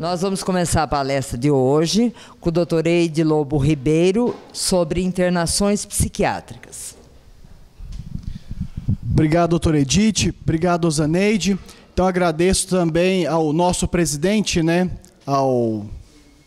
Nós vamos começar a palestra de hoje com o Dr. Eide Lobo Ribeiro sobre internações psiquiátricas. Obrigado, doutora Edith. Obrigado, Zaneide. Então, agradeço também ao nosso presidente, ao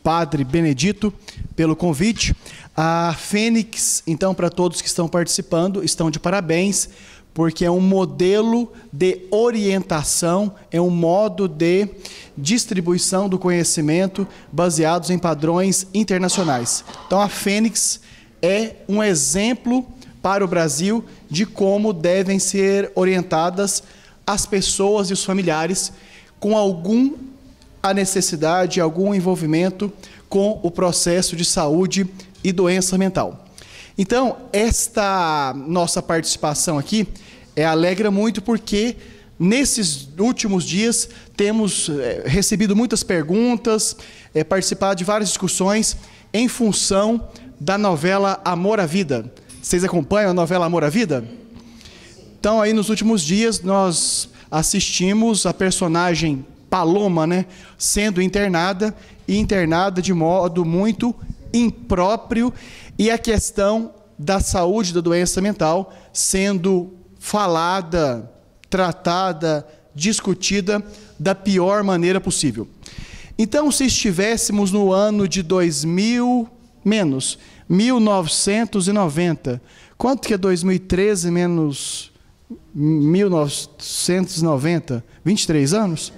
Padre Benedito, pelo convite. A Fênix, então, para todos que estão participando, estão de parabéns, porque é um modelo de orientação, é um modo de distribuição do conhecimento baseados em padrões internacionais. Então, a Fênix é um exemplo para o Brasil de como devem ser orientadas as pessoas e os familiares com a necessidade, algum envolvimento com o processo de saúde e doença mental. Então, esta nossa participação aqui alegra muito porque nesses últimos dias temos recebido muitas perguntas, participado de várias discussões em função da novela Amor à Vida. Vocês acompanham a novela Amor à Vida? Então, aí nos últimos dias nós assistimos a personagem Paloma, sendo internada de modo muito impróprio, e a questão da saúde da doença mental sendo falada, tratada, discutida da pior maneira possível. Então, se estivéssemos no ano de 1990, quanto que é 2013 menos 1990? 23 anos?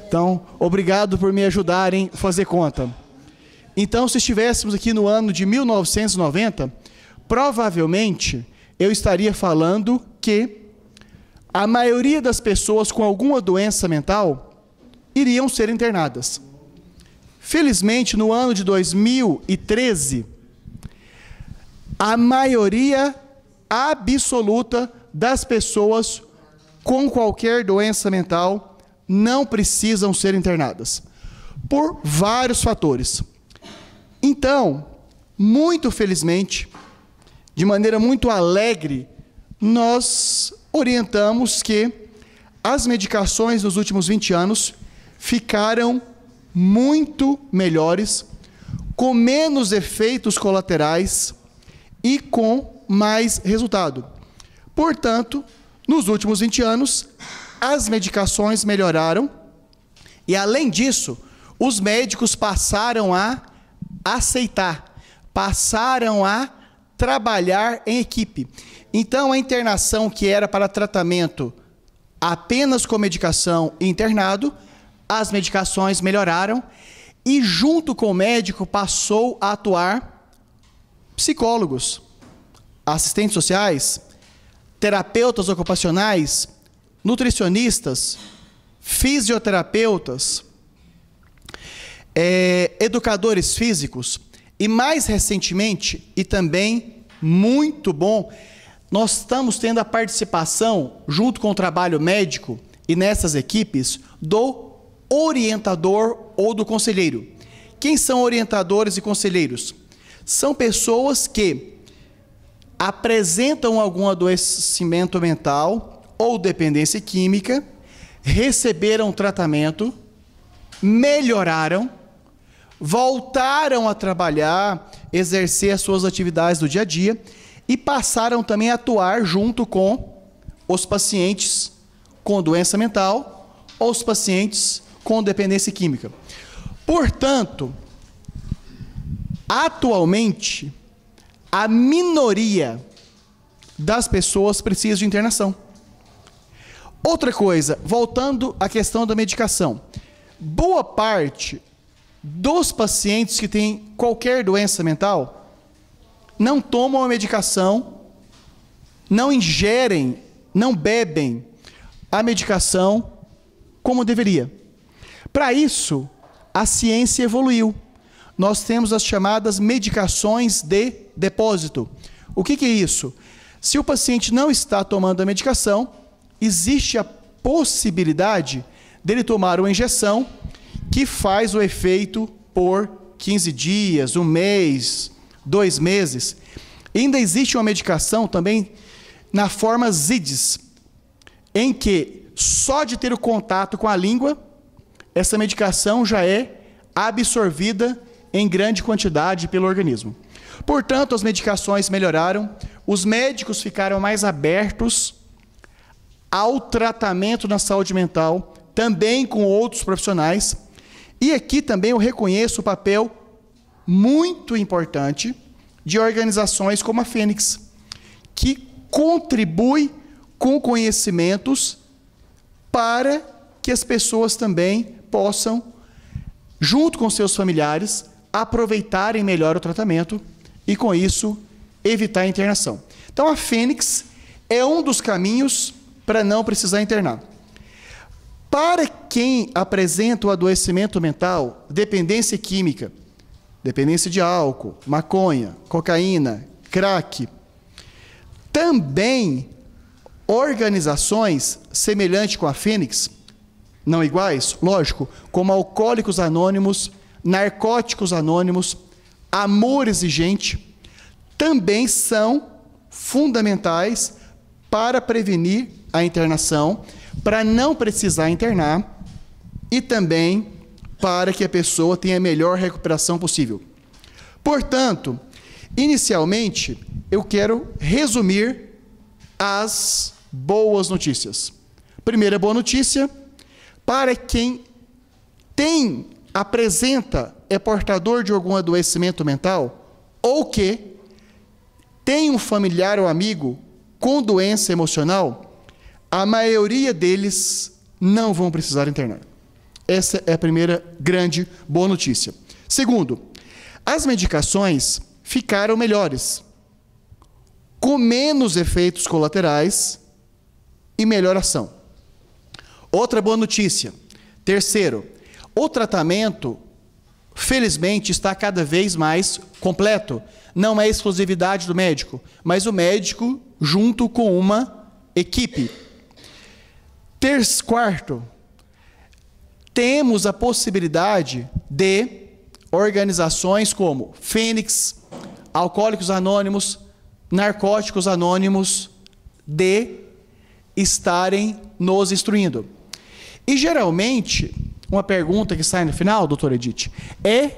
Então, obrigado por me ajudarem a fazer conta. Então, se estivéssemos aqui no ano de 1990, provavelmente eu estaria falando que a maioria das pessoas com alguma doença mental iriam ser internadas. Felizmente, no ano de 2013, a maioria absoluta das pessoas com qualquer doença mental não precisam ser internadas, por vários fatores. Então, muito felizmente, de maneira muito alegre, nós orientamos que as medicações nos últimos 20 anos ficaram muito melhores, com menos efeitos colaterais e com mais resultado. Portanto, nos últimos 20 anos, as medicações melhoraram e, além disso, os médicos passaram a aceitar, passaram a trabalhar em equipe. Então, a internação que era para tratamento apenas com medicação e internado, as medicações melhoraram e, junto com o médico, passou a atuar psicólogos, assistentes sociais, terapeutas ocupacionais, nutricionistas, fisioterapeutas, educadores físicos e, mais recentemente, e também muito bom, nós estamos tendo a participação, junto com o trabalho médico e nessas equipes, do orientador ou do conselheiro. Quem são orientadores e conselheiros? São pessoas que apresentam algum adoecimento mental ou dependência química, receberam tratamento, melhoraram, voltaram a trabalhar, exercer as suas atividades do dia a dia e passaram também a atuar junto com os pacientes com doença mental ou os pacientes com dependência química. Portanto, atualmente, a minoria das pessoas precisa de internação. Outra coisa, voltando à questão da medicação. Boa parte dos pacientes que têm qualquer doença mental não tomam a medicação, não ingerem, não bebem a medicação como deveria. Para isso, a ciência evoluiu. Nós temos as chamadas medicações de depósito. O que é isso? Se o paciente não está tomando a medicação, existe a possibilidade dele tomar uma injeção que faz o efeito por 15 dias, 1 mês, 2 meses. E ainda existe uma medicação também na forma ZIDS, em que só de ter o contato com a língua, essa medicação já é absorvida em grande quantidade pelo organismo. Portanto, as medicações melhoraram, os médicos ficaram mais abertos ao tratamento na saúde mental, também com outros profissionais. E aqui também eu reconheço o papel muito importante de organizações como a Fênix, que contribui com conhecimentos para que as pessoas também possam, junto com seus familiares, aproveitarem melhor o tratamento e, com isso, evitar a internação. Então, a Fênix é um dos caminhos para não precisar internar. Para quem apresenta o adoecimento mental, dependência química, dependência de álcool, maconha, cocaína, crack, também organizações semelhantes com a Fênix, não iguais, lógico, como Alcoólicos Anônimos, Narcóticos Anônimos, Amor Exigente, também são fundamentais para prevenir a internação, para não precisar internar e também para que a pessoa tenha a melhor recuperação possível. Portanto, inicialmente, eu quero resumir as boas notícias. Primeira boa notícia, para quem apresenta, é portador de algum adoecimento mental, ou que tem um familiar ou amigo com doença emocional, a maioria deles não vão precisar internar. Essa é a primeira grande boa notícia. Segundo, as medicações ficaram melhores, com menos efeitos colaterais e melhor ação. Outra boa notícia. Terceiro, o tratamento, felizmente, está cada vez mais completo. Não é exclusividade do médico, mas o médico junto com uma equipe. Quarto, temos a possibilidade de organizações como Fênix, Alcoólicos Anônimos, Narcóticos Anônimos, de estarem nos instruindo. E, geralmente, uma pergunta que sai no final, doutora Edith, é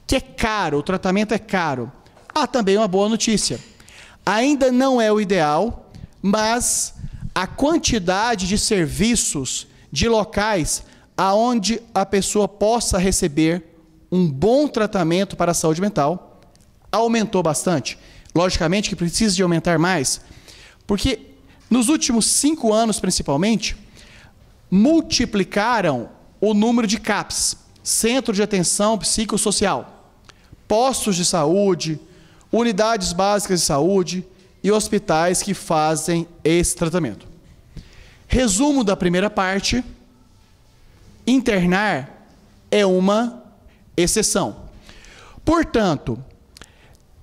que é caro, o tratamento é caro. Há também uma boa notícia. Ainda não é o ideal, mas a quantidade de serviços, de locais aonde a pessoa possa receber um bom tratamento para a saúde mental aumentou bastante. Logicamente que precisa de aumentar mais, porque nos últimos 5 anos, principalmente, multiplicaram o número de CAPs, Centro de Atenção Psicossocial, postos de saúde, unidades básicas de saúde e hospitais que fazem esse tratamento. Resumo da primeira parte: internar é uma exceção. Portanto,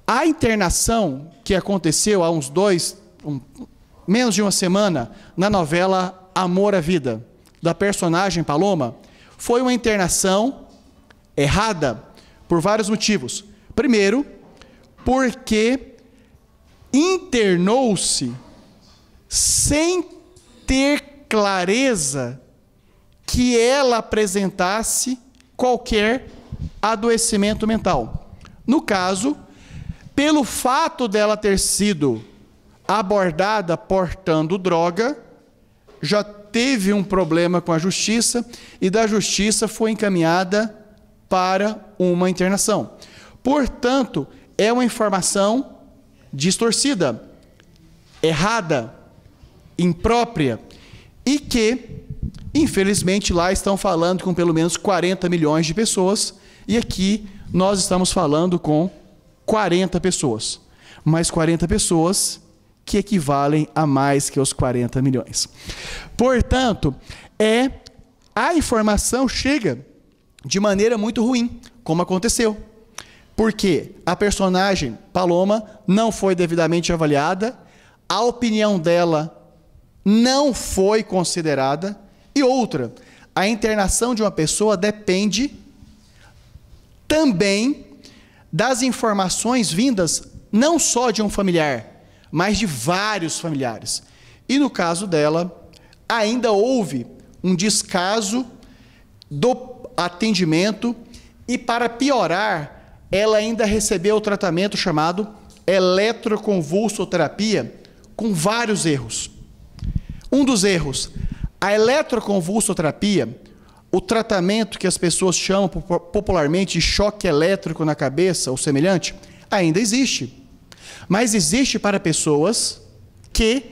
a internação que aconteceu há menos de uma semana, na novela Amor à Vida, da personagem Paloma, foi uma internação errada por vários motivos. Primeiro, porque internou-se sem ter clareza que ela apresentasse qualquer adoecimento mental. No caso, pelo fato dela ter sido abordada portando droga, já teve um problema com a justiça e da justiça foi encaminhada para uma internação. Portanto, é uma informação distorcida, errada, imprópria e que, infelizmente, lá estão falando com pelo menos 40 milhões de pessoas e aqui nós estamos falando com 40 pessoas. Mas 40 pessoas que equivalem a mais que os 40 milhões. Portanto, a informação chega de maneira muito ruim, como aconteceu. Porque a personagem Paloma não foi devidamente avaliada, a opinião dela não foi considerada, e outra, a internação de uma pessoa depende também das informações vindas não só de um familiar, mas de vários familiares. E no caso dela, ainda houve um descaso do atendimento e, para piorar, ela ainda recebeu o tratamento chamado eletroconvulsoterapia, com vários erros. Um dos erros, a eletroconvulsoterapia, o tratamento que as pessoas chamam popularmente de choque elétrico na cabeça ou semelhante, ainda existe. Mas existe para pessoas que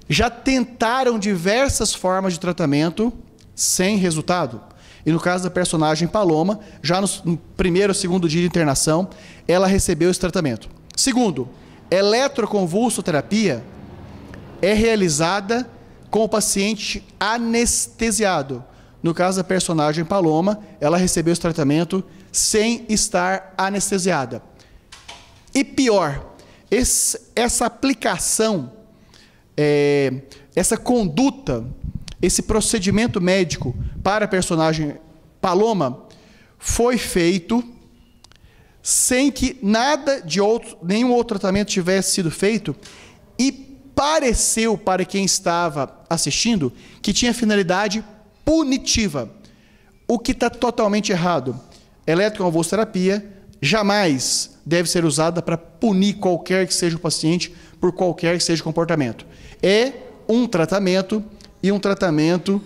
já tentaram diversas formas de tratamento sem resultado. E no caso da personagem Paloma, já no primeiro ou segundo dia de internação, ela recebeu esse tratamento. Segundo, eletroconvulsoterapia é realizada com o paciente anestesiado. No caso da personagem Paloma, ela recebeu esse tratamento sem estar anestesiada. E pior, essa aplicação, essa conduta, esse procedimento médico para a personagem Paloma foi feito sem que nenhum outro tratamento tivesse sido feito, e pareceu para quem estava assistindo que tinha finalidade punitiva, o que está totalmente errado. Eletroconvulsoterapia jamais deve ser usada para punir qualquer que seja o paciente por qualquer que seja o comportamento. É um tratamento, e um tratamento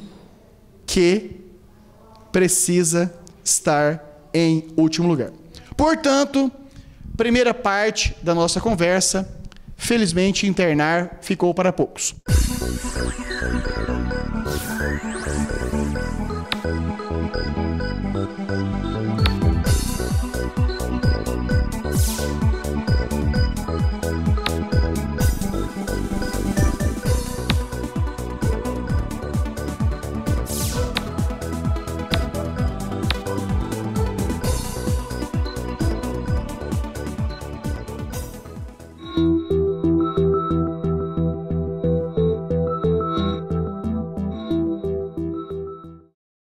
que precisa estar em último lugar. Portanto, primeira parte da nossa conversa, felizmente internar ficou para poucos.